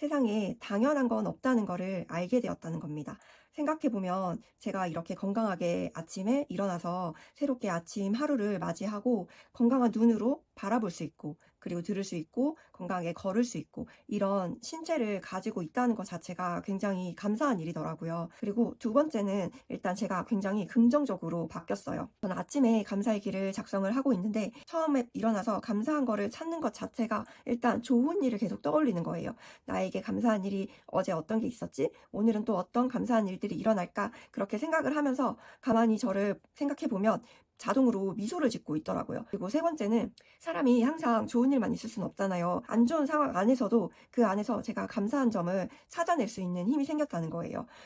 세상에 당연한 건 없다는 거를 알게 되었다는 겁니다. 생각해보면 제가 이렇게 건강하게 아침에 일어나서 새롭게 아침 하루를 맞이하고 건강한 눈으로 바라볼 수 있고 그리고 들을 수 있고 건강하게 걸을 수 있고 이런 신체를 가지고 있다는 것 자체가 굉장히 감사한 일이더라고요. 그리고 두 번째는 일단 제가 굉장히 긍정적으로 바뀌었어요. 저는 아침에 감사일기를 작성을 하고 있는데 처음에 일어나서 감사한 거를 찾는 것 자체가 일단 좋은 일을 계속 떠올리는 거예요. 나에게 감사한 일이 어제 어떤 게 있었지? 오늘은 또 어떤 감사한 일들이 일어날까? 그렇게 생각을 하면서 가만히 저를 생각해 보면 자동으로 미소를 짓고 있더라고요. 그리고 세 번째는 사람이 항상 좋은 일만 있을 수는 없잖아요. 안 좋은 상황 안에서도 그 안에서 제가 감사한 점을 찾아낼 수 있는 힘이 생겼다는 거예요.